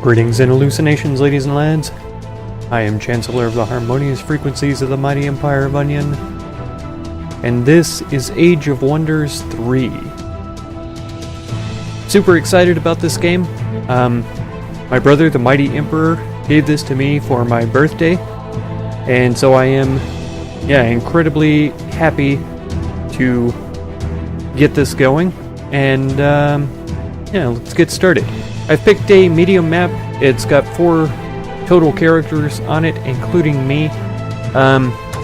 Greetings and hallucinations, ladies and lads. I am Chancellor of the Harmonious Frequencies of the Mighty Empire of Onion, and this is Age of Wonders 3. Super excited about this game. My brother, the Mighty Emperor, gave this to me for my birthday, and so I am, incredibly happy to get this going, and let's get started. I've picked a medium map. It's got 4 total characters on it, including me.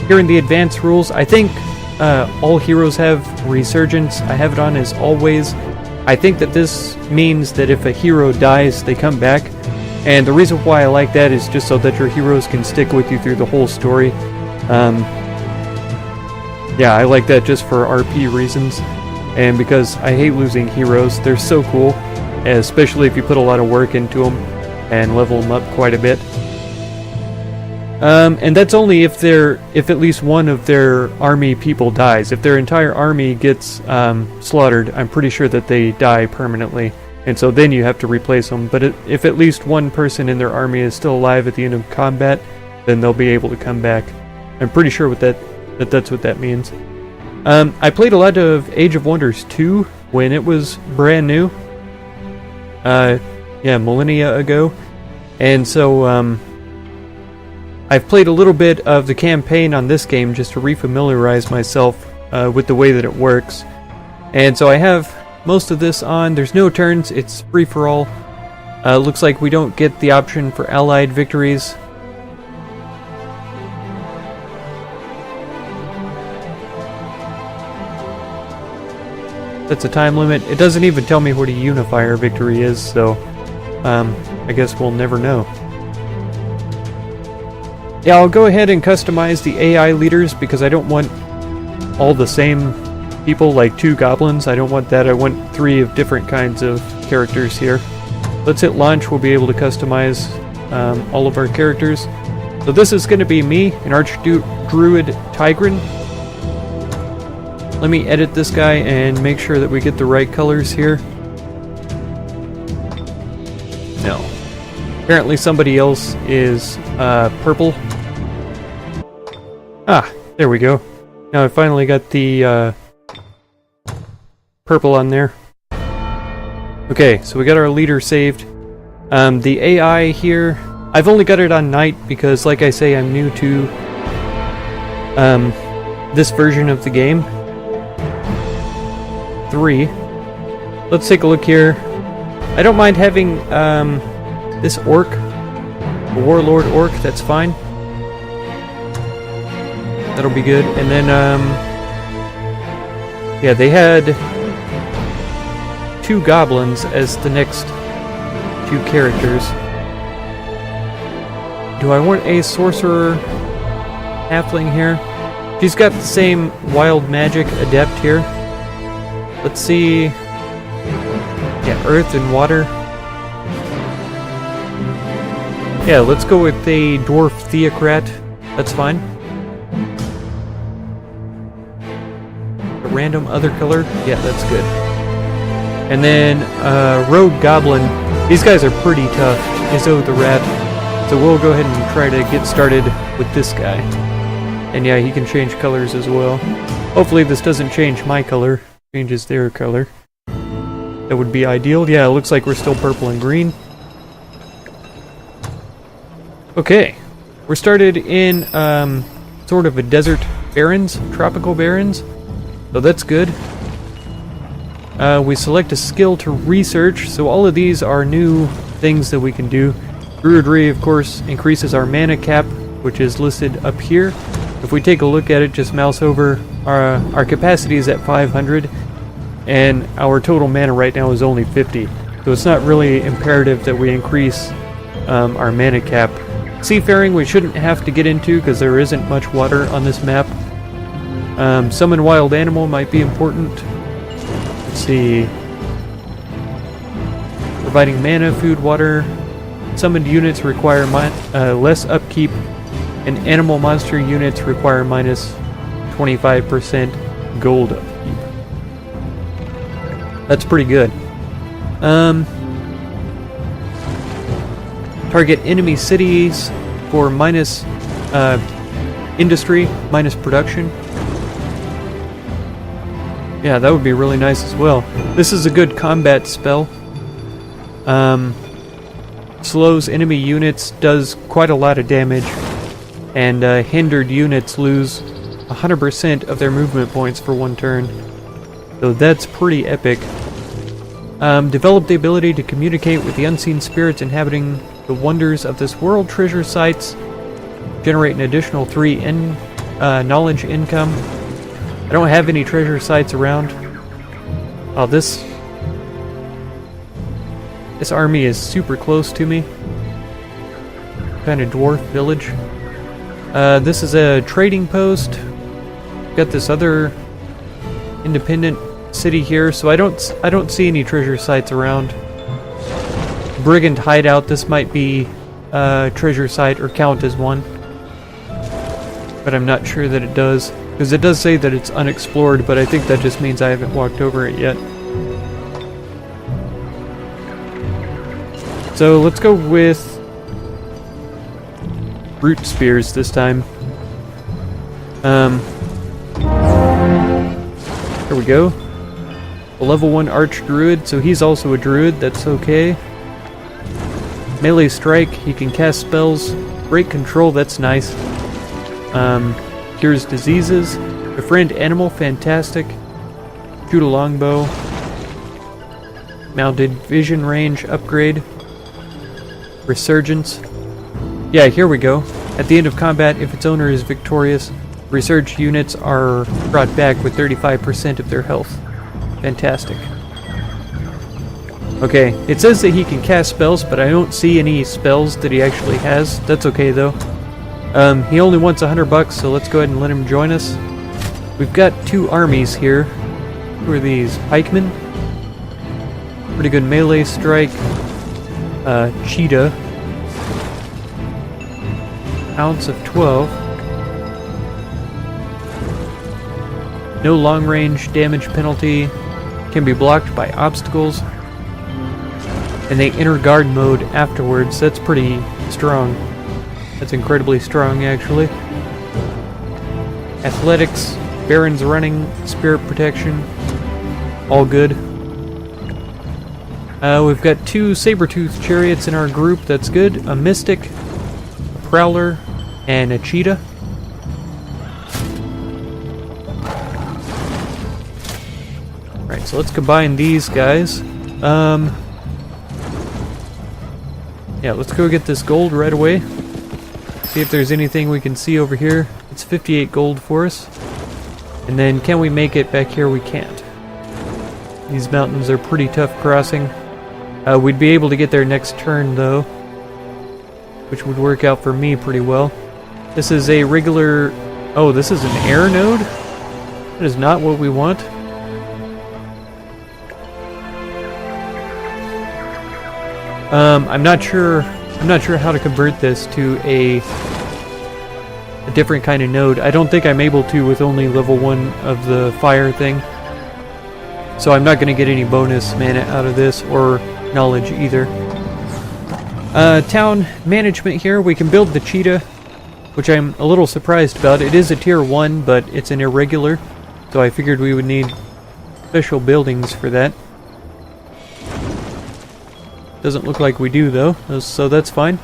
Here in the advanced rules, I think all heroes have resurgence. I have it on as always. I think that this means that if a hero dies, they come back. And the reason why I like that is just so that your heroes can stick with you through the whole story. I like that just for RP reasons. And because I hate losing heroes, they're so cool. Especially if you put a lot of work into them and level them up quite a bit. And that's only if at least one of their army people dies. If their entire army gets slaughtered, I'm pretty sure that they die permanently, and so then you have to replace them. But if at least one person in their army is still alive at the end of combat, then they'll be able to come back. I'm pretty sure that's what that means. I played a lot of Age of Wonders 2 when it was brand new. Millennia ago. And so, I've played a little bit of the campaign on this game just to refamiliarize myself with the way that it works. And so I have most of this on. There's no turns, it's free-for-all. Looks like we don't get the option for allied victories. That's a time limit. It doesn't even tell me what a unifier victory is, so I guess we'll never know. Yeah, I'll go ahead and customize the AI leaders because I don't want all the same people, like 2 goblins. I don't want that. I want 3 of different kinds of characters here. Let's hit launch. We'll be able to customize all of our characters. So this is going to be me, an Druid Tigran. Let me edit this guy and make sure that we get the right colors here. No. Apparently somebody else is purple. Ah, there we go. Now I finally got the purple on there. Okay, so we got our leader saved. The AI here, I've only got it on night because, like I say, I'm new to this version of the game. 3. Let's take a look here. I don't mind having this orc, a warlord orc, that's fine. That'll be good. And then, they had 2 goblins as the next 2 characters. Do I want a sorcerer halfling here? She's got the same wild magic adept here. Let's see. Yeah, earth and water. Yeah, let's go with a dwarf theocrat. That's fine. A random other color. Yeah, that's good. And then rogue goblin. These guys are pretty tough. Izzo the rat. So we'll go ahead and try to get started with this guy. And yeah, he can change colors as well. Hopefully this doesn't change my color. Changes their color. That would be ideal. Yeah, it looks like we're still purple and green. Okay. We're started in sort of a desert barrens, tropical barrens. So that's good. We select a skill to research. So all of these are new things that we can do. Druidry, of course, increases our mana cap, which is listed up here. If we take a look at it, just mouse over, our capacity is at 500, and our total mana right now is only 50. So it's not really imperative that we increase our mana cap. Seafaring we shouldn't have to get into because there isn't much water on this map. Summon wild animal might be important. Let's see. Providing mana, food, water. Summoned units require less upkeep, and animal monster units require minus 25% gold upkeep. That's pretty good. Target enemy cities for minus industry, minus production. Yeah, that would be really nice as well. This is a good combat spell. Slows enemy units, does quite a lot of damage, and hindered units lose 100% of their movement points for one turn. So that's pretty epic. Develop the ability to communicate with the unseen spirits inhabiting the wonders of this world. Treasure sites generate an additional 3 knowledge income. I don't have any treasure sites around. Oh, this army is super close to me. Kind of dwarf village. This is a trading post. Got this other independent city here, so I don't see any treasure sites around. Brigand hideout. This might be a treasure site or count as one, but I'm not sure that it does, because it does say that it's unexplored, but I think that just means I haven't walked over it yet. So let's go with root spears this time. There we go. A level 1 arch druid, so he's also a druid, that's okay. Melee strike, he can cast spells. Break control, that's nice. Cures diseases. Befriend animal, fantastic. Shoot a longbow. Mounted vision range upgrade. Resurgence. Yeah, here we go. At the end of combat, if its owner is victorious, resurged units are brought back with 35% of their health. Fantastic. Okay, it says that he can cast spells, but I don't see any spells that he actually has. That's okay though. He only wants $100, so let's go ahead and let him join us. We've got 2 armies here. Who are these? Pikemen? Pretty good melee strike. Cheetah. Ounce of 12. No long range damage penalty. Can be blocked by obstacles. And they enter guard mode afterwards. That's pretty strong. That's incredibly strong, actually. Athletics, Baron's running, spirit protection. All good. We've got 2 saber-tooth chariots in our group. That's good. A mystic, a prowler, and a cheetah. Right, so let's combine these guys. Yeah, let's go get this gold right away. See if there's anything we can see over here. It's 58 gold for us. And then can we make it back here? We can't. These mountains are pretty tough crossing. We'd be able to get there next turn though, which would work out for me pretty well. This is a regular... Oh, this is an air node? That is not what we want. I'm not sure how to convert this to a different kind of node. I don't think I'm able to with only level 1 of the fire thing. So I'm not going to get any bonus mana out of this, or knowledge either. Town management here. We can build the cheetah, which I'm a little surprised about. It is a tier 1, but it's an irregular, so I figured we would need special buildings for that. Doesn't look like we do though, so that's fine.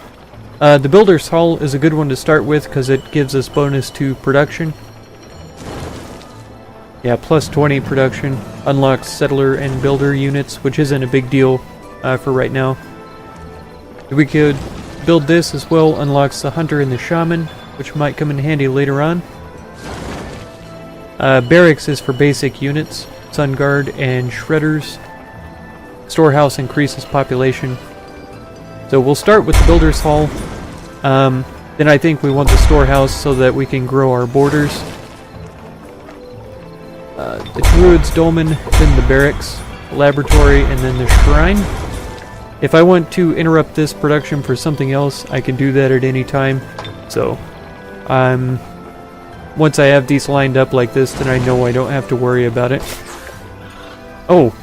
The Builder's Hall is a good one to start with because it gives us bonus to production. Yeah, plus 20 production. Unlocks Settler and Builder units, which isn't a big deal for right now. We could build this as well. Unlocks the Hunter and the Shaman, which might come in handy later on. Barracks is for basic units. Sun Guard and Shredders. Storehouse increases population. So we'll start with the Builder's Hall. Then I think we want the Storehouse so that we can grow our borders. The Druid's Dolmen, then the Barracks, Laboratory, and then the Shrine. If I want to interrupt this production for something else, I can do that at any time. So, once I have these lined up like this, then I know I don't have to worry about it. Oh,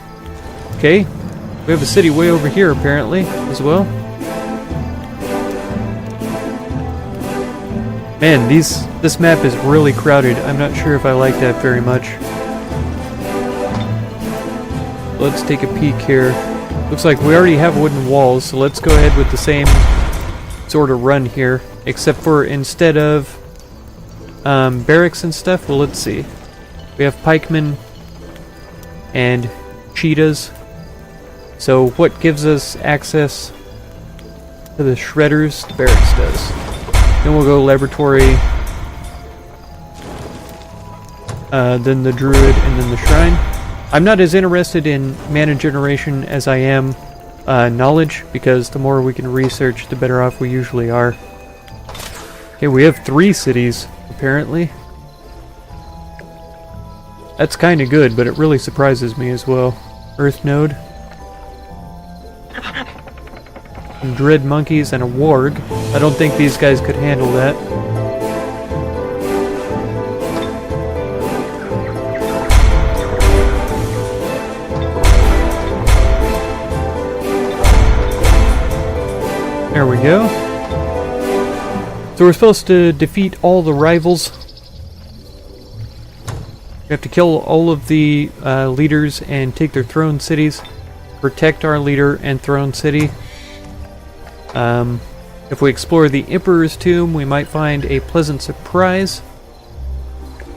okay. We have a city way over here, apparently, as well. Man, this map is really crowded. I'm not sure if I like that very much. Let's take a peek here. Looks like we already have wooden walls, so let's go ahead with the same sort of run here. Except for instead of barracks and stuff, well, let's see. We have pikemen and cheetahs. So what gives us access to the shredders? The barracks does. Then we'll go laboratory, then the druid, and then the shrine. I'm not as interested in mana generation as I am knowledge, because the more we can research, the better off we usually are. Okay, we have 3 cities, apparently. That's kind of good, but it really surprises me as well. Earth node. Some dread monkeys and a warg. I don't think these guys could handle that. There we go. So we're supposed to defeat all the rivals. We have to kill all of the leaders and take their throne cities. Protect our leader and throne city. If we explore the Emperor's tomb, we might find a pleasant surprise.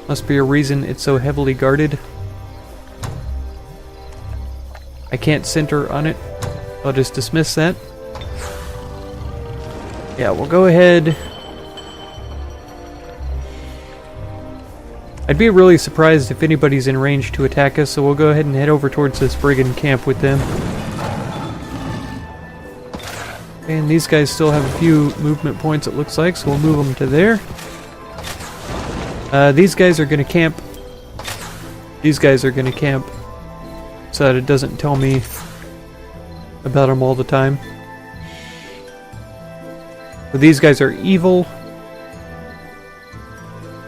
Must be a reason it's so heavily guarded. I can't center on it. I'll just dismiss that. Yeah, we'll go ahead. I'd be really surprised if anybody's in range to attack us, so we'll go ahead and head over towards this brigand camp with them. And these guys still have a few movement points, it looks like, so we'll move them to there. These guys are going to camp. These guys are going to camp so that it doesn't tell me about them all the time. But these guys are evil,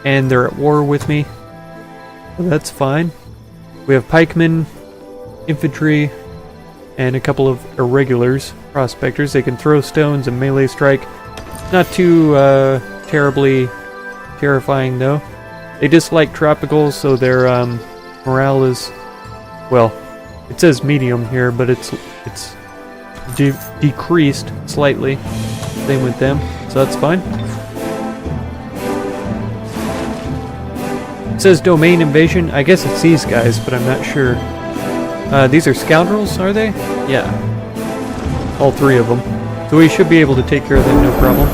and they're at war with me. So that's fine. We have pikemen, infantry, and a couple of irregulars, prospectors. They can throw stones and melee strike. Not too terribly terrifying though. They dislike tropicals, so their morale is, well, it says medium here, but it's decreased slightly. Same with them, so that's fine. It says domain invasion. I guess it's these guys, but I'm not sure. These are scoundrels, are they? Yeah. All 3 of them. So we should be able to take care of them, no problem.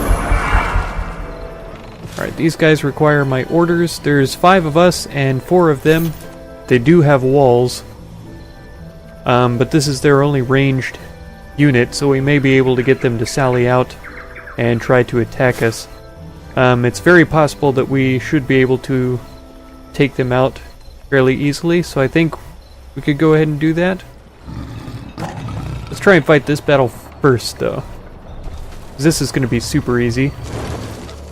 Alright, these guys require my orders. There's 5 of us and 4 of them. They do have walls. But this is their only ranged unit, so we may be able to get them to sally out and try to attack us. It's very possible that we should be able to take them out fairly easily, so I think we could go ahead and do that. Let's try and fight this battle first, though. This is going to be super easy.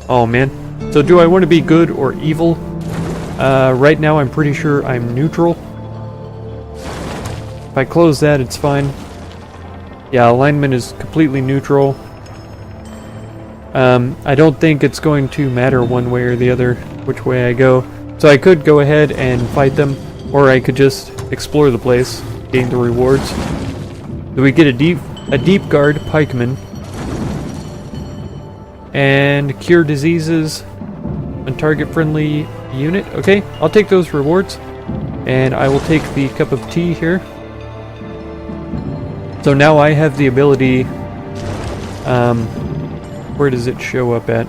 Oh, man. So do I want to be good or evil? Right now I'm pretty sure I'm neutral. If I close that, it's fine. Yeah, alignment is completely neutral. I don't think it's going to matter one way or the other which way I go. So I could go ahead and fight them, or I could just explore the place, gain the rewards. So we get a deep guard pikeman, and cure diseases on target friendly unit. Okay, I'll take those rewards, and I will take the cup of tea here. So now I have the ability. Where does it show up at?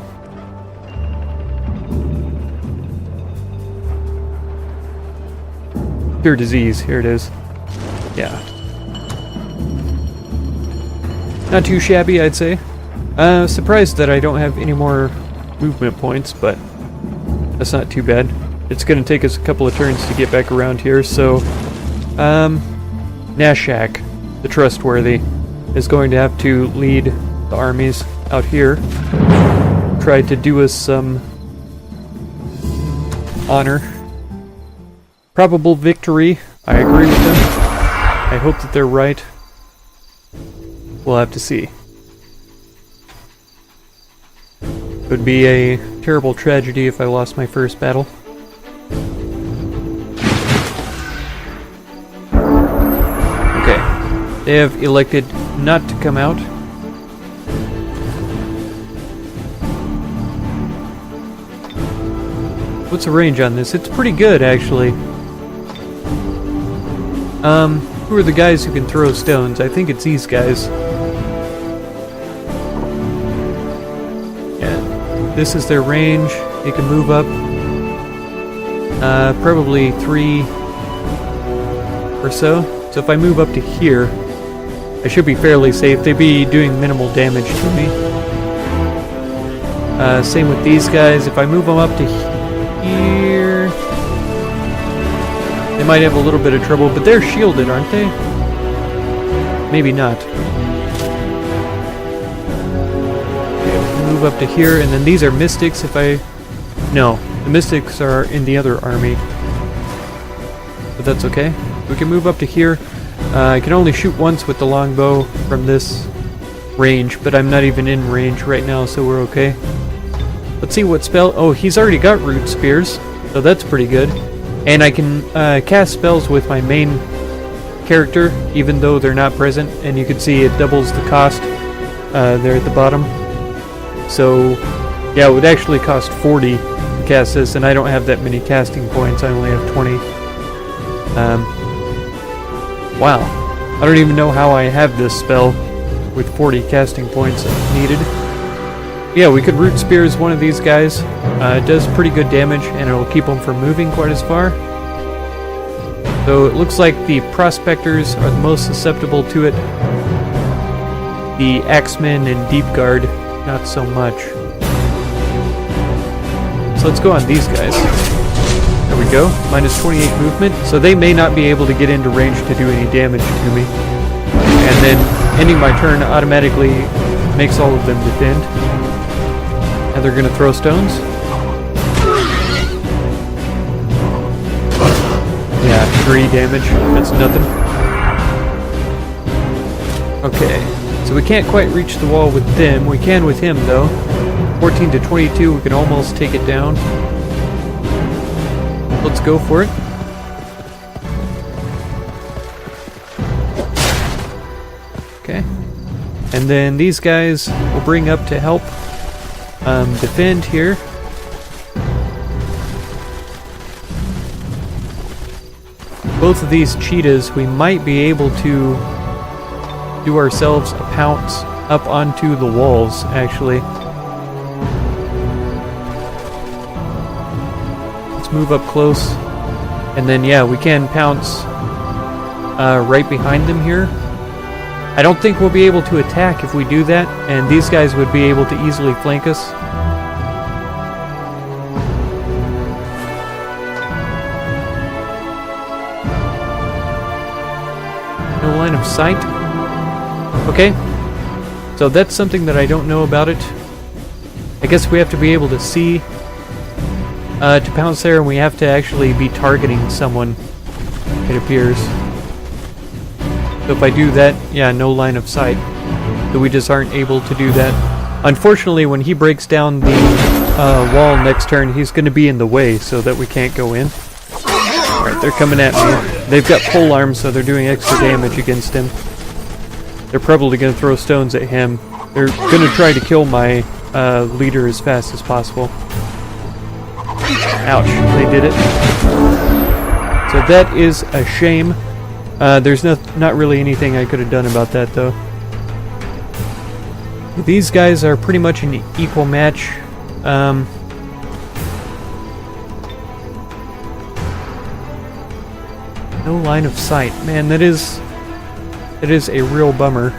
Cure disease, here it is. Yeah. Not too shabby, I'd say. Surprised that I don't have any more movement points, but that's not too bad. It's going to take us a couple of turns to get back around here, so Nashak, the trustworthy, is going to have to lead the armies out here. Try to do us some honor. Probable victory. I agree with them. I hope that they're right. We'll have to see. Could be a terrible tragedy if I lost my first battle. Okay. They have elected not to come out. What's the range on this? It's pretty good, actually. Who are the guys who can throw stones? I think it's these guys. Yeah, this is their range. They can move up. Probably 3 or so. So if I move up to here, I should be fairly safe. They'd be doing minimal damage to me. Same with these guys. If I move them up to here, they might have a little bit of trouble, but they're shielded, aren't they? Maybe not. Okay, move up to here, and then these are mystics. No, the mystics are in the other army, but that's okay. We can move up to here. I can only shoot once with the longbow from this range, but I'm not even in range right now, so we're okay. Let's see what spell... Oh, he's already got root spears, so that's pretty good. And I can cast spells with my main character, even though they're not present. And you can see it doubles the cost there at the bottom. So, yeah, it would actually cost 40 to cast this, and I don't have that many casting points. I only have 20. Wow. I don't even know how I have this spell with 40 casting points needed. Yeah, we could root spears one of these guys. It does pretty good damage, and it'll keep them from moving quite as far. So it looks like the prospectors are the most susceptible to it. The axemen and deep guard, not so much. So let's go on these guys. There we go, minus 28 movement. So they may not be able to get into range to do any damage to me. And then ending my turn automatically makes all of them defend. And they're going to throw stones. Yeah, 3 damage. That's nothing. Okay, so we can't quite reach the wall with them. We can with him, though. 14 to 22, we can almost take it down. Let's go for it. Okay. And then these guys will bring up to help defend here. Both of these cheetahs, we might be able to do ourselves a pounce up onto the walls, actually. Let's move up close. And then, yeah, we can pounce right behind them here. I don't think we'll be able to attack if we do that, and these guys would be able to easily flank us. No line of sight. Okay, so that's something that I don't know about it. I guess we have to be able to see to pounce there, and we have to actually be targeting someone, it appears. So if I do that, yeah, no line of sight. So we just aren't able to do that. Unfortunately, when he breaks down the wall next turn, he's going to be in the way so that we can't go in. Alright, they're coming at me. They've got pole arms, so they're doing extra damage against him. They're probably going to throw stones at him. They're going to try to kill my leader as fast as possible. Ouch, they did it. So that is a shame. There's not really anything I could have done about that, though. These guys are pretty much an equal match. No line of sight. Man, that is a real bummer.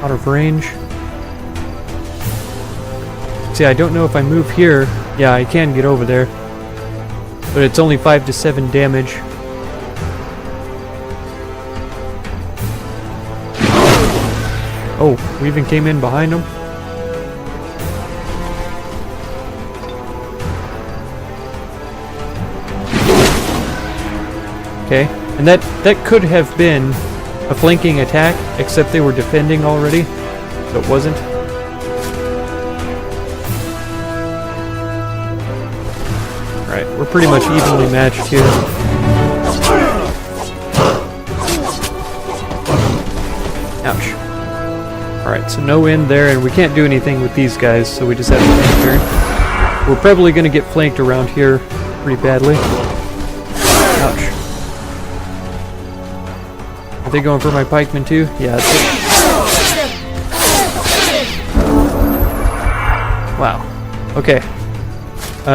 Out of range. See, I don't know if I move here. Yeah, I can get over there. But it's only 5 to 7 damage. Oh, we even came in behind them. Okay, and that could have been a flanking attack, except they were defending already. So it wasn't. Alright, we're pretty much evenly matched here. Ouch. Alright, so no end there, and we can't do anything with these guys, so we just have to stand here. We're probably going to get flanked around here pretty badly. Ouch. Are they going for my pikemen too? Yeah, that's it. Wow. Okay.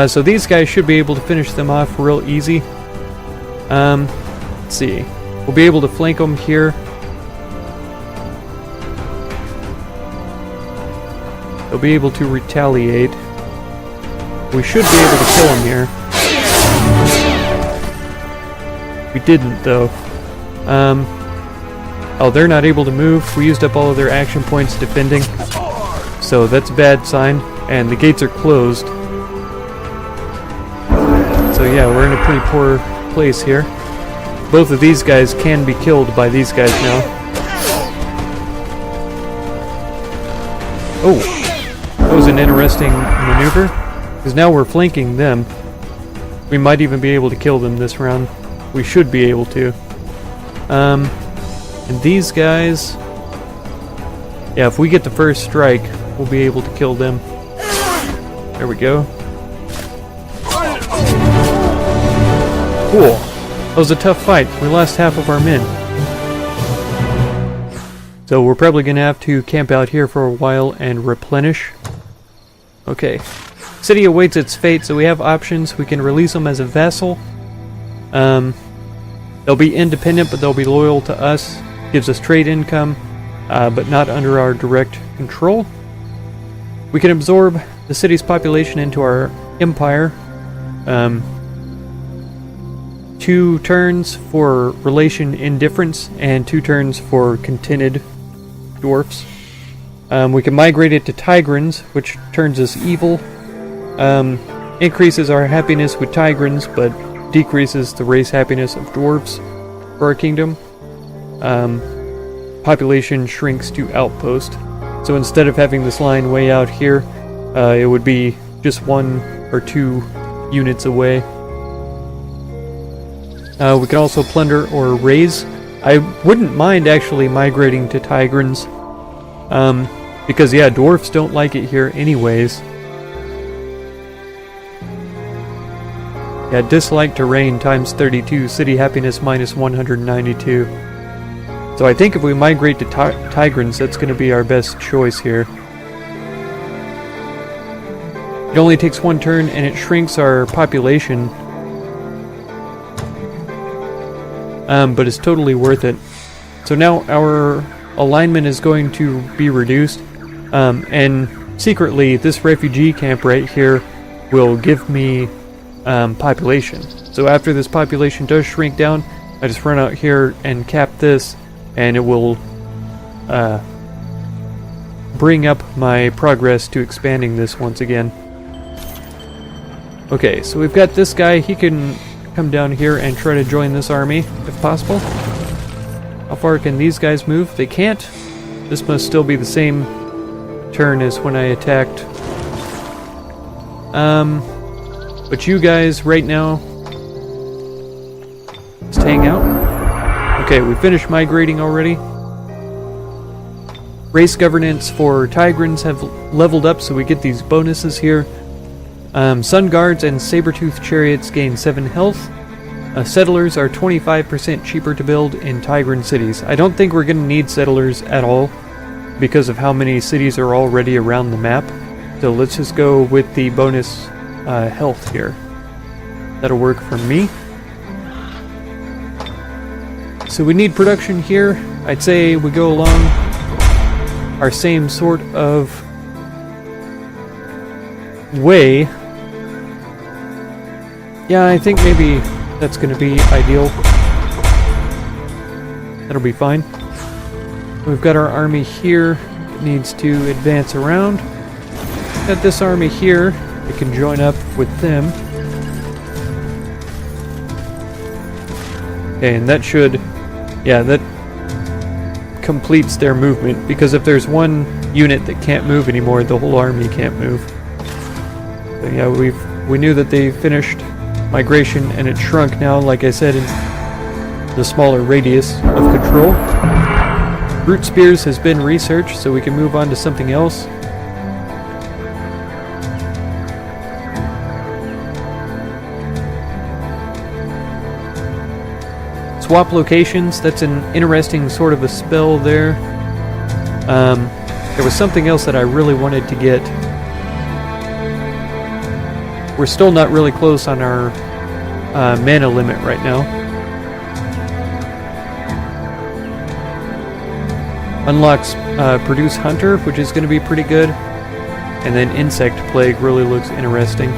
So these guys should be able to finish them off real easy. Let's see. We'll be able to flank them here. They'll be able to retaliate. We should be able to kill them here. We didn't, though. Oh, they're not able to move. We used up all of their action points defending. So that's a bad sign. And the gates are closed. So yeah, we're in a pretty poor place here. Both of these guys can be killed by these guys now. Oh, that was an interesting maneuver. Because now we're flanking them. We might even be able to kill them this round. We should be able to. And these guys... Yeah, if we get the first strike, we'll be able to kill them. There we go. Cool. That was a tough fight. We lost half of our men. So we're probably going to have to camp out here for a while and replenish. Okay. City awaits its fate, so we have options. We can release them as a vassal. They'll be independent, but they'll be loyal to us. Gives us trade income, but not under our direct control. We can absorb the city's population into our empire. 2 turns for relation indifference, and 2 turns for contented dwarfs. We can migrate it to Tigrans, which turns us evil. Increases our happiness with Tigrans, but decreases the race happiness of dwarves for our kingdom. Population shrinks to outpost. So instead of having this line way out here, it would be just 1 or 2 units away. We can also plunder or raise. I wouldn't mind actually migrating to Tigrans. Because yeah, dwarfs don't like it here anyways. Yeah, dislike terrain times 32, city happiness minus 192. So I think if we migrate to Tigrans, that's going to be our best choice here. It only takes 1 turn and it shrinks our population. But it's totally worth it. So now our alignment is going to be reduced. And secretly, this refugee camp right here will give me population. So after this population does shrink down, I just run out here and cap this, and it will bring up my progress to expanding this once again. Okay, so we've got this guy. He can come down here and try to join this army, if possible. How far can these guys move? They can't. This must still be the same turn as when I attacked. But you guys, right now, just hang out. Okay, we finished migrating already. Race governance for Tigrans have leveled up, so we get these bonuses here. Sun Guards and Saber-Tooth Chariots gain 7 health. Settlers are 25% cheaper to build in Tigran cities. I don't think we're going to need settlers at all because of how many cities are already around the map. So let's just go with the bonus health here. That'll work for me. So we need production here. I'd say we go along our same sort of way. Yeah, I think maybe that's going to be ideal. That'll be fine. We've got our army here. It needs to advance around. Got this army here. It can join up with them. Okay, and that should... Yeah, that completes their movement. Because if there's one unit that can't move anymore, the whole army can't move. But yeah, we knew that they finished migration and it shrunk now, like I said, in the smaller radius of control. Root Spears has been researched, so we can move on to something else. Swap locations, that's an interesting sort of a spell there. There was something else that I really wanted to get. We're still not really close on our mana limit right now. Unlocks Produce Hunter, which is going to be pretty good. And then Insect Plague really looks interesting.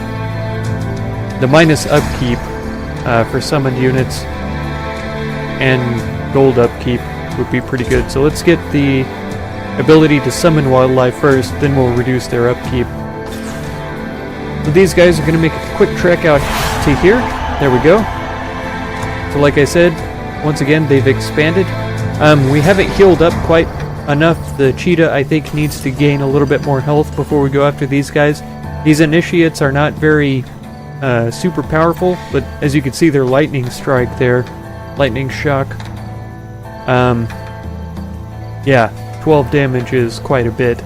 The minus upkeep for summoned units and gold upkeep would be pretty good. So let's get the ability to summon wildlife first, then we'll reduce their upkeep. So these guys are going to make a quick trek out to here. There we go. So like I said, once again, they've expanded. We haven't healed up quite enough. The cheetah, I think, needs to gain a little bit more health before we go after these guys. These initiates are not very super powerful, but as you can see, their lightning strike there. Lightning shock. Yeah, 12 damage is quite a bit.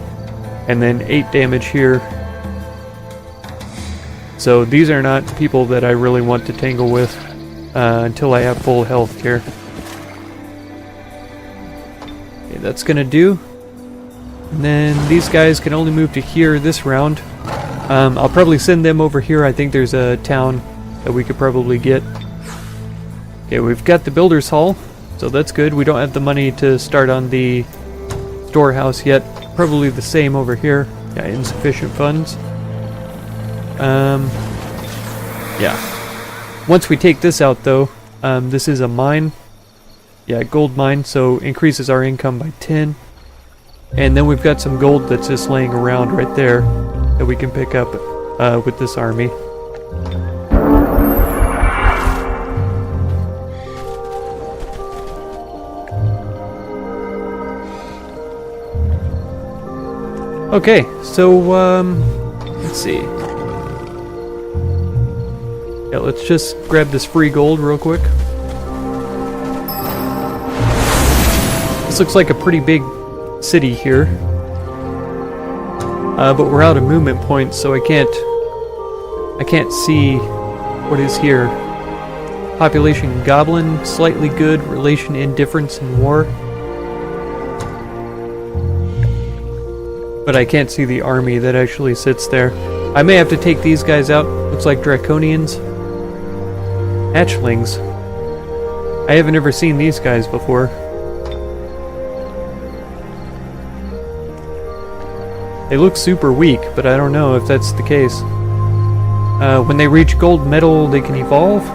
And then 8 damage here. So these are not people that I really want to tangle with until I have full health here. Okay, that's gonna do. And then these guys can only move to here this round. I'll probably send them over here. I think there's a town that we could probably get. Okay, we've got the Builder's Hall, so that's good. We don't have the money to start on the storehouse yet. Probably the same over here. Yeah, insufficient funds. Yeah. Once we take this out, though, this is a mine. Yeah, gold mine, so increases our income by 10. And then we've got some gold that's just laying around right there that we can pick up with this army. Okay, so, let's see. Yeah, let's just grab this free gold real quick. This looks like a pretty big city here. But we're out of movement points, so I can't see what is here. Population Goblin, slightly good, relation indifference in war. But I can't see the army that actually sits there. I may have to take these guys out. Looks like Draconians. Hatchlings. I haven't ever seen these guys before. They look super weak, but I don't know if that's the case. When they reach gold medal, they can evolve.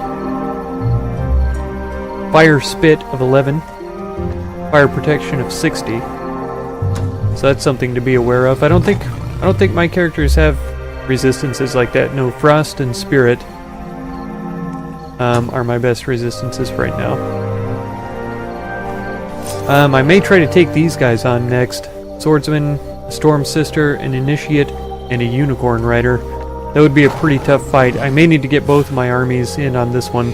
Fire Spit of 11. Fire Protection of 60. So that's something to be aware of. I don't think my characters have resistances like that. No, Frost and Spirit are my best resistances right now. I may try to take these guys on next. Swordsman, Storm Sister, an Initiate, and a Unicorn Rider. That would be a pretty tough fight. I may need to get both of my armies in on this one.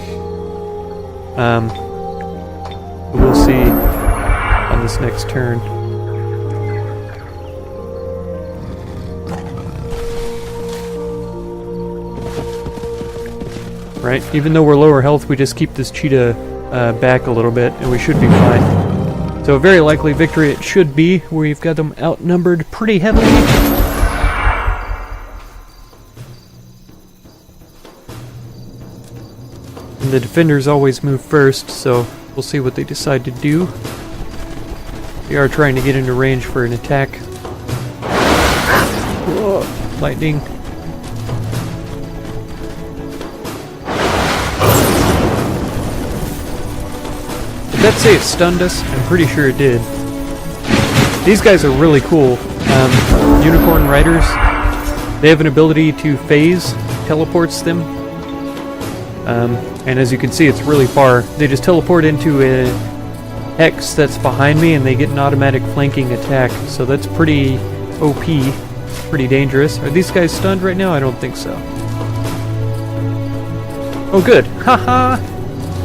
We'll see on this next turn. Right, even though we're lower health, we just keep this cheetah back a little bit, and we should be fine. So a very likely victory it should be. We've got them outnumbered pretty heavily. And the defenders always move first, so we'll see what they decide to do. We are trying to get into range for an attack. Whoa, lightning. Did that say it stunned us? I'm pretty sure it did. These guys are really cool. Unicorn Riders. They have an ability to phase, teleports them. And as you can see, it's really far. They just teleport into a hex that's behind me, and they get an automatic flanking attack. So that's pretty OP. Pretty dangerous. Are these guys stunned right now? I don't think so. Oh, good. Haha!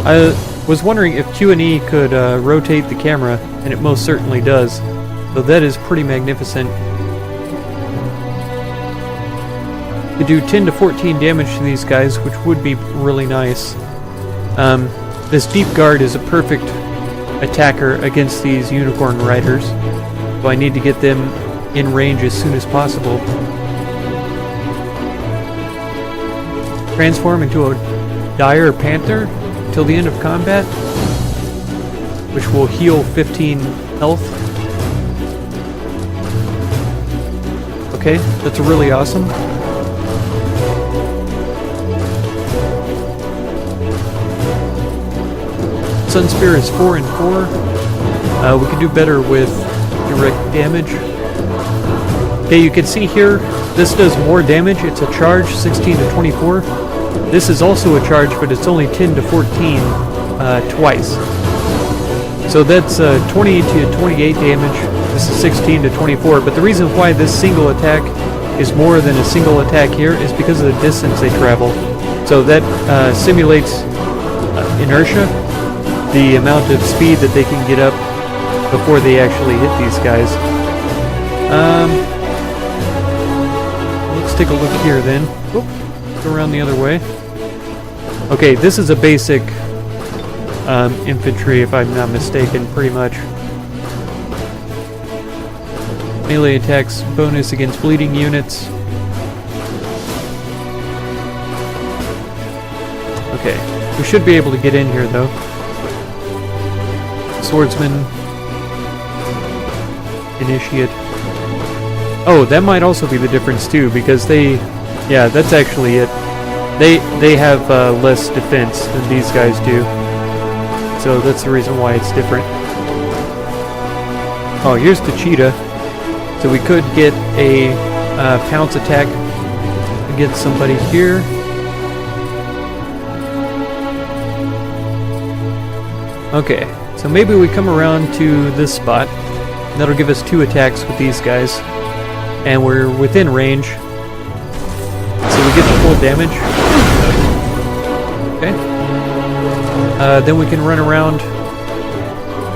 I was wondering if Q and E could rotate the camera, and it most certainly does. So that is pretty magnificent. To do 10 to 14 damage to these guys, which would be really nice. This Deep Guard is a perfect attacker against these Unicorn Riders, so I need to get them in range as soon as possible. Transform into a Dire Panther till the end of combat, which will heal 15 health. Okay, that's really awesome. Sun Spear is 4 and 4. We can do better with direct damage. Okay, you can see here, this does more damage. It's a charge, 16 to 24. This is also a charge, but it's only 10 to 14 twice. So that's 20 to 28 damage. This is 16 to 24. But the reason why this single attack is more than a single attack here is because of the distance they travel. So that simulates inertia, the amount of speed that they can get up before they actually hit these guys. Let's take a look here then. Oop, go around the other way. Okay, this is a basic infantry, if I'm not mistaken, pretty much. Melee attacks bonus against bleeding units. Okay, we should be able to get in here though. Swordsman, Initiate. Oh, that might also be the difference too, because they, yeah, that's actually it. They have less defense than these guys do, so that's the reason why it's different. Oh, here's the cheetah. So we could get a pounce attack against somebody here. Okay. So maybe we come around to this spot. That'll give us 2 attacks with these guys. And we're within range. So we get the full damage. Okay. Then we can run around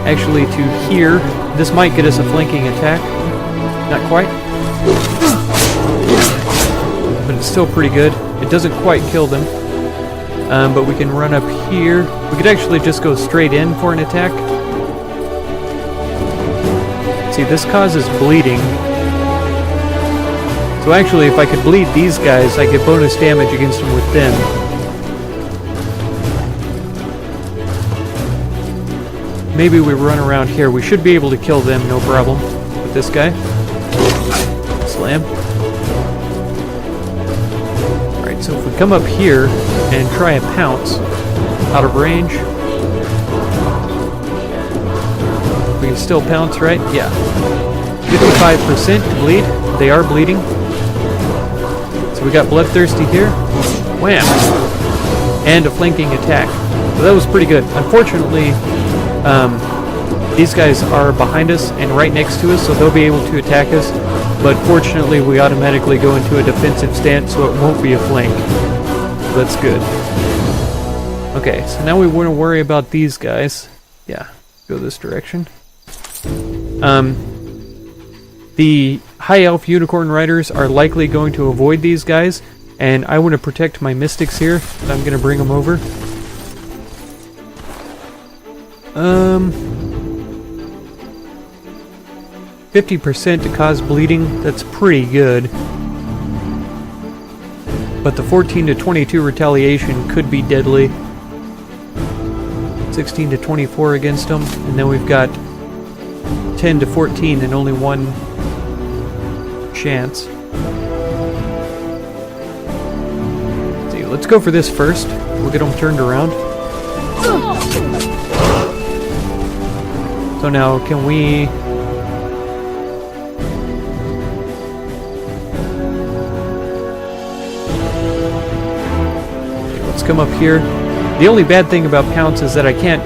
actually to here. This might get us a flanking attack. Not quite. But it's still pretty good. It doesn't quite kill them. But we can run up here. We could actually just go straight in for an attack. See, this causes bleeding. So actually, if I could bleed these guys, I get bonus damage against them with them. Maybe we run around here. We should be able to kill them, no problem, with this guy. Slam. So if we come up here and try a pounce out of range, we can still pounce, right? Yeah. 55% to bleed. They are bleeding. So we got Bloodthirsty here. Wham! And a flanking attack. So that was pretty good. Unfortunately, these guys are behind us and right next to us, so they'll be able to attack us. But fortunately, we automatically go into a defensive stance, so it won't be a flank. So that's good. Okay, so now we want to worry about these guys. Yeah, go this direction. The High Elf Unicorn Riders are likely going to avoid these guys, and I want to protect my Mystics here, so I'm going to bring them over. 50% to cause bleeding, that's pretty good. But the 14 to 22 retaliation could be deadly. 16 to 24 against them, and then we've got 10 to 14 and only 1 chance. Let's see, let's go for this first. We'll get them turned around. So now, can we... come up here. The only bad thing about Pounce is that I can't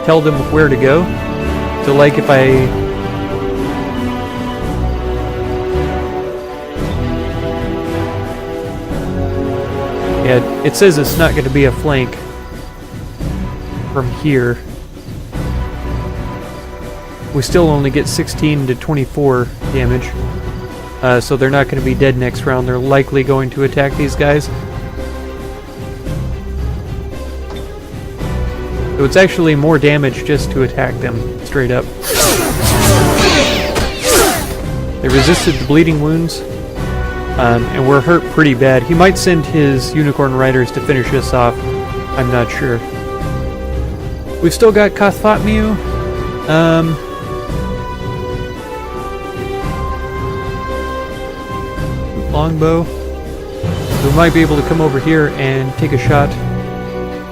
tell them where to go. So like if I Yeah, it says it's not going to be a flank from here. We still only get 16 to 24 damage. So they're not going to be dead next round. They're likely going to attack these guys. So it's actually more damage just to attack them, straight up. They resisted the bleeding wounds, and we're hurt pretty bad. He might send his Unicorn Riders to finish us off. I'm not sure. We've still got Kathfatmiu. Longbow. We might be able to come over here and take a shot.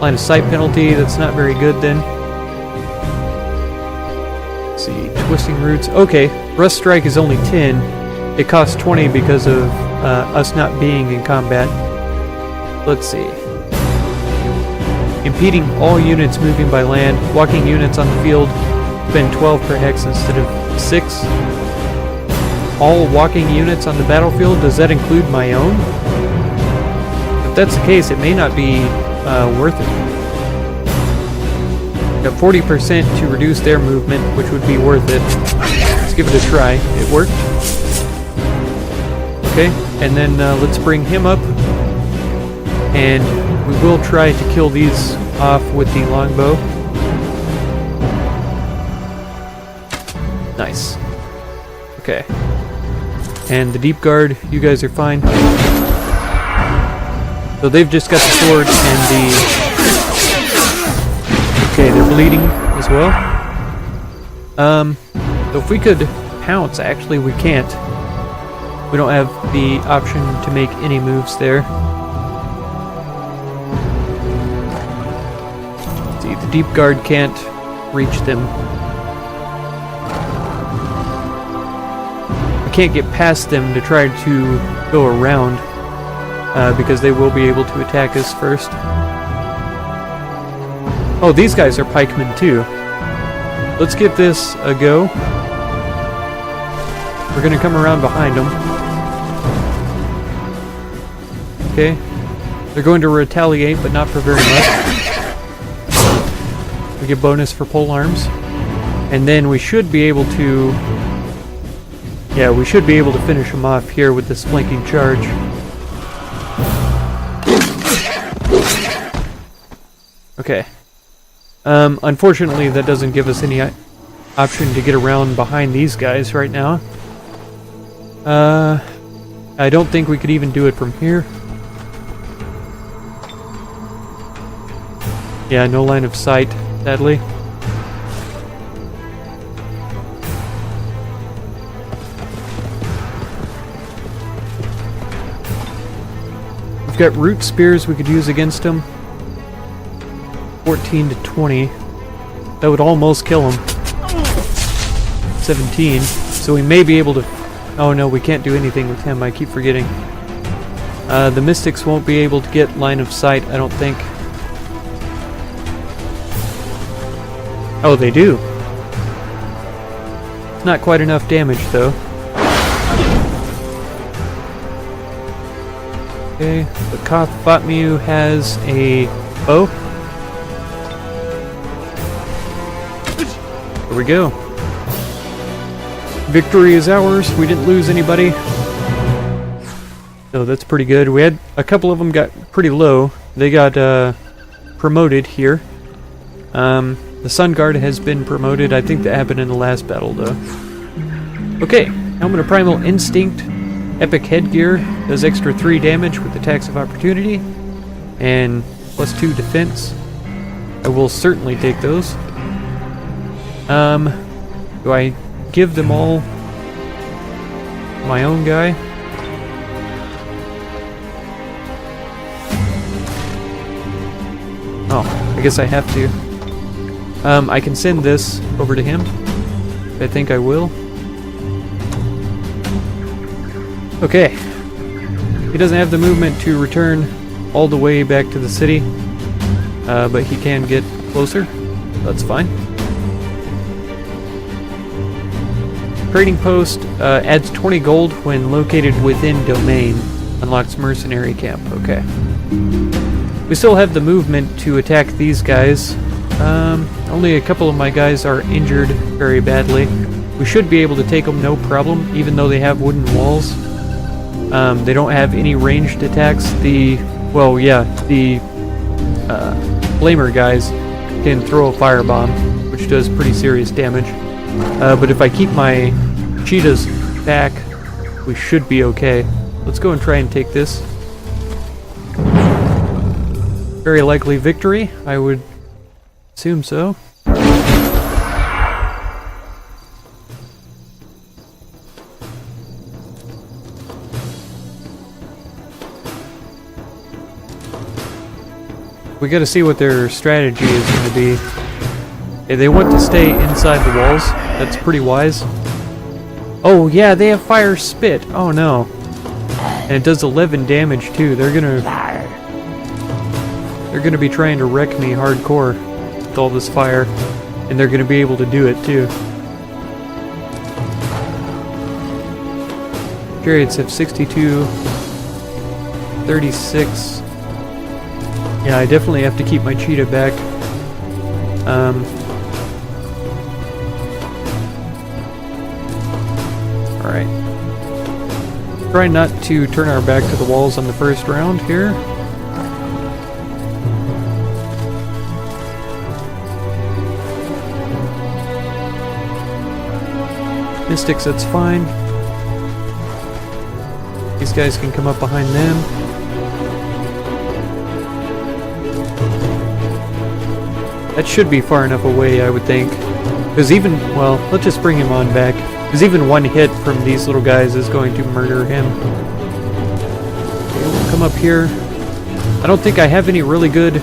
Line of sight penalty, that's not very good then. Let's see, Twisting Roots. Okay, Rust Strike is only 10. It costs 20 because of us not being in combat. Let's see. Impeding all units moving by land. Walking units on the field spend 12 per hex instead of 6. All walking units on the battlefield, does that include my own? If that's the case, it may not be worth it. Got 40% to reduce their movement, which would be worth it. Let's give it a try. It worked. Okay, and then let's bring him up. And we will try to kill these off with the longbow. Nice. Okay. And the deep guard, you guys are fine. So they've just got the sword and the... Okay, they're bleeding as well. So if we could pounce, actually we can't. We don't have the option to make any moves there. Let's see, the deep guard can't reach them. We can't get past them to try to go around. Because they will be able to attack us first. Oh, these guys are pikemen too. Let's give this a go. We're gonna come around behind them. Okay. They're going to retaliate, but not for very much. We get bonus for pole arms. And then we should be able to... Yeah, we should be able to finish them off here with this flanking charge. Okay. Unfortunately, that doesn't give us any option to get around behind these guys right now. I don't think we could even do it from here. Yeah, no line of sight, sadly. We've got root spears we could use against them. 14 to 20. That would almost kill him. 17. So we may be able to... Oh no, we can't do anything with him. I keep forgetting. The Mystics won't be able to get line of sight, I don't think. Oh, they do. It's not quite enough damage, though. Okay, the Kathfatmiu has a bow. There we go. Victory is ours. We didn't lose anybody. So that's pretty good. We had a couple of them got pretty low. They got promoted here. The Sun Guard has been promoted. I think that happened in the last battle, though. Okay, Helmet of Primal Instinct. Epic Headgear. Does extra 3 damage with attacks of opportunity. And +2 defense. I will certainly take those. Do I give them all my own guy? Oh, I guess I have to. I can send this over to him. I think I will. Okay. He doesn't have the movement to return all the way back to the city, but he can get closer. That's fine. Trading post adds 20 gold when located within domain. Unlocks mercenary camp. Okay. We still have the movement to attack these guys. Only a couple of my guys are injured very badly. We should be able to take them no problem, even though they have wooden walls. They don't have any ranged attacks. The flamer guys can throw a firebomb, which does pretty serious damage. But if I keep my cheetahs back, we should be okay. Let's go and try and take this. Very likely victory, I would assume so. We gotta see what their strategy is gonna be. Okay, they want to stay inside the walls. That's pretty wise. Oh yeah, they have fire spit. Oh no. And it does 11 damage too. They're gonna be trying to wreck me hardcore with all this fire. And they're gonna be able to do it too. Chariots have 62, 36. Yeah, I definitely have to keep my cheetah back. Alright. Try not to turn our back to the walls on the first round here. Mystics, that's fine. These guys can come up behind them. That should be far enough away, I would think. Because well, let's just bring him on back. Because even one hit from these little guys is going to murder him. Okay, we'll come up here. I don't think I have any really good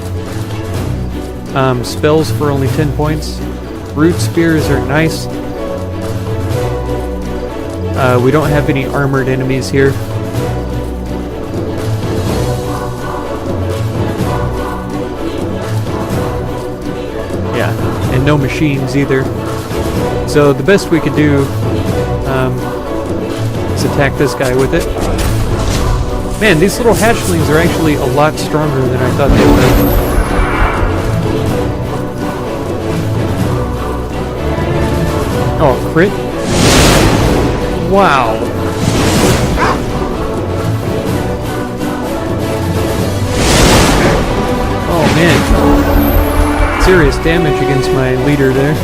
spells for only 10 points. Root spears are nice. We don't have any armored enemies here. Yeah, and no machines either. So the best we could do is attack this guy with it. Man, these little hatchlings are actually a lot stronger than I thought they would. Oh, crit? Wow. Oh man. Serious damage against my leader there.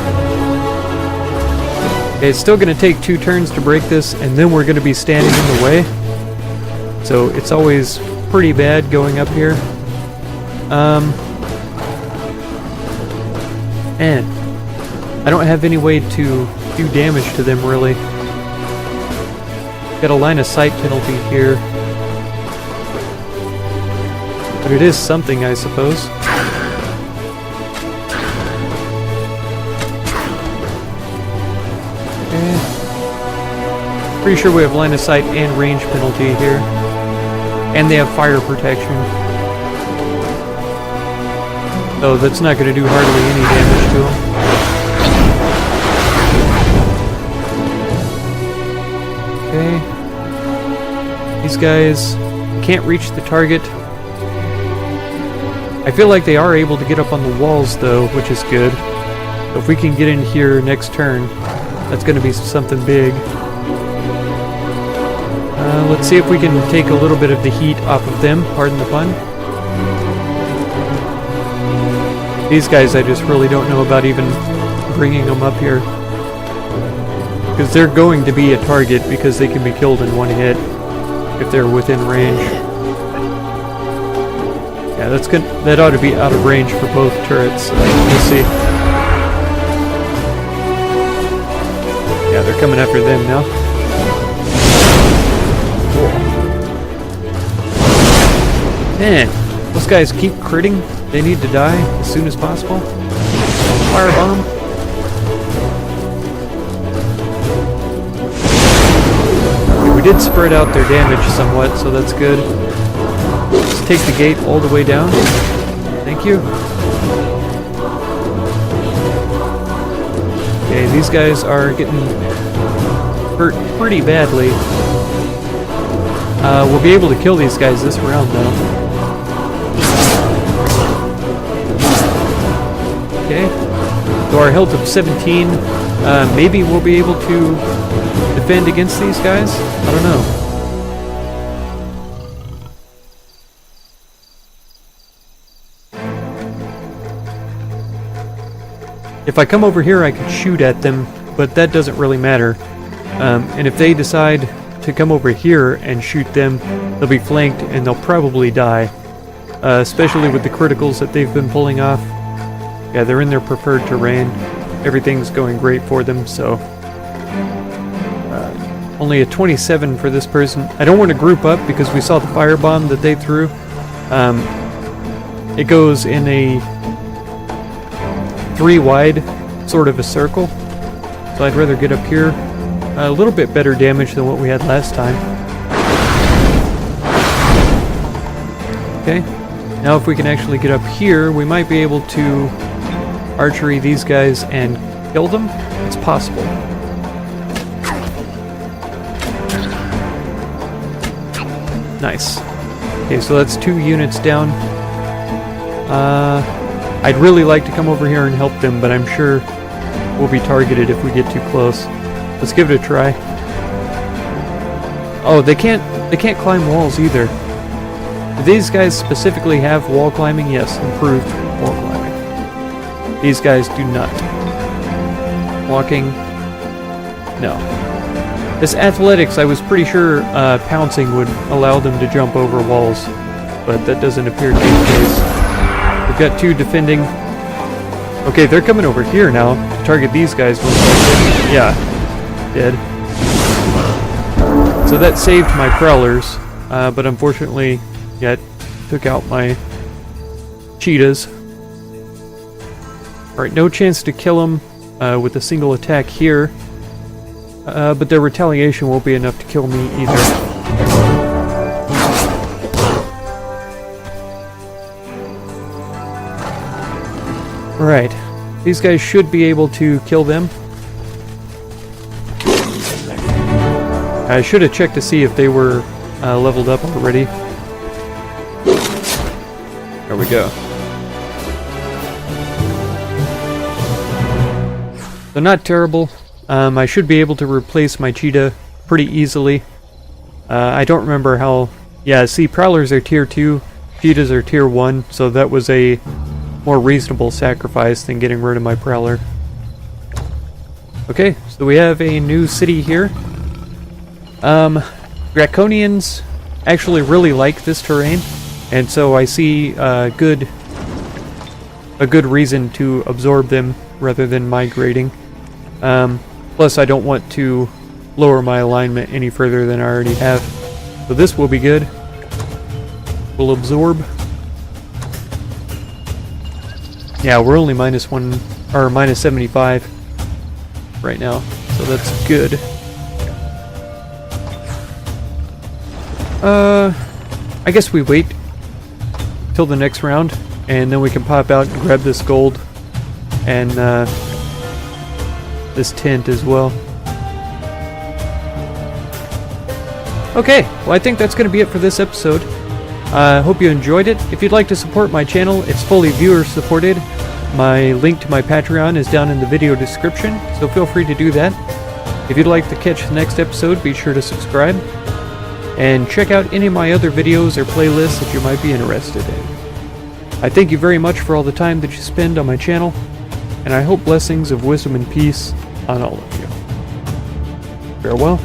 Okay, it's still going to take 2 turns to break this, and then we're going to be standing in the way. So it's always pretty bad going up here. And I don't have any way to do damage to them really. Got a line of sight penalty here. But it is something, I suppose. Okay. Pretty sure we have line of sight and range penalty here. And they have fire protection. So that's not going to do hardly any damage to them. Okay. These guys can't reach the target. I feel like they are able to get up on the walls though, which is good. So if we can get in here next turn, that's going to be something big. Let's see if we can take a little bit of the heat off of them, pardon the pun. These guys I just really don't know about even bringing them up here. Because they're going to be a target because they can be killed in one hit if they're within range. Yeah, that's good. That ought to be out of range for both turrets. We'll see. Yeah, they're coming after them now. Cool. Man, those guys keep critting. They need to die as soon as possible. Firebomb. We did spread out their damage somewhat, so that's good. Let's take the gate all the way down. Thank you. Okay, these guys are getting hurt pretty badly. We'll be able to kill these guys this round, though. So our health of 17, maybe we'll be able to defend against these guys? I don't know. If I come over here, I could shoot at them, but that doesn't really matter. And if they decide to come over here and shoot them, they'll be flanked and they'll probably die. Especially with the criticals that they've been pulling off. Yeah, they're in their preferred terrain. Everything's going great for them, so... only a 27 for this person. I don't want to group up because we saw the firebomb that they threw. It goes in a 3 wide sort of a circle. So I'd rather get up here. A little bit better damage than what we had last time. Okay. Now if we can actually get up here, we might be able to archery these guys and kill them. It's possible. Nice. Okay, so that's 2 units down. I'd really like to come over here and help them, but I'm sure we'll be targeted if we get too close. Let's give it a try. Oh, they can't climb walls either. Do these guys specifically have wall climbing? Yes, improved wall climbing. These guys do not. Walking? No. This athletics, I was pretty sure pouncing would allow them to jump over walls, but that doesn't appear to be the case. We've got 2 defending. Okay, they're coming over here now to target these guys. Yeah, dead. So that saved my prowlers, but unfortunately, yeah, it took out my cheetahs. Alright, no chance to kill them with a single attack here. But their retaliation won't be enough to kill me either. Alright, these guys should be able to kill them. I should have checked to see if they were leveled up already. There we go. So not terrible. I should be able to replace my cheetah pretty easily. I don't remember how... Yeah, see, prowlers are tier 2, cheetahs are tier 1, so that was a more reasonable sacrifice than getting rid of my prowler. Okay, so we have a new city here. Draconians actually really like this terrain, and so I see a good reason to absorb them rather than migrating. Plus, I don't want to lower my alignment any further than I already have. So this will be good. We'll absorb. Yeah, we're only -1 or -75 right now, so that's good. I guess we wait till the next round, and then we can pop out and grab this gold and this tent as well. Okay, well I think that's going to be it for this episode. I hope you enjoyed it. If you'd like to support my channel, it's fully viewer supported. My link to my Patreon is down in the video description, so feel free to do that. If you'd like to catch the next episode, be sure to subscribe. And check out any of my other videos or playlists that you might be interested in. I thank you very much for all the time that you spend on my channel, and I hope blessings of wisdom and peace on all of you. Farewell.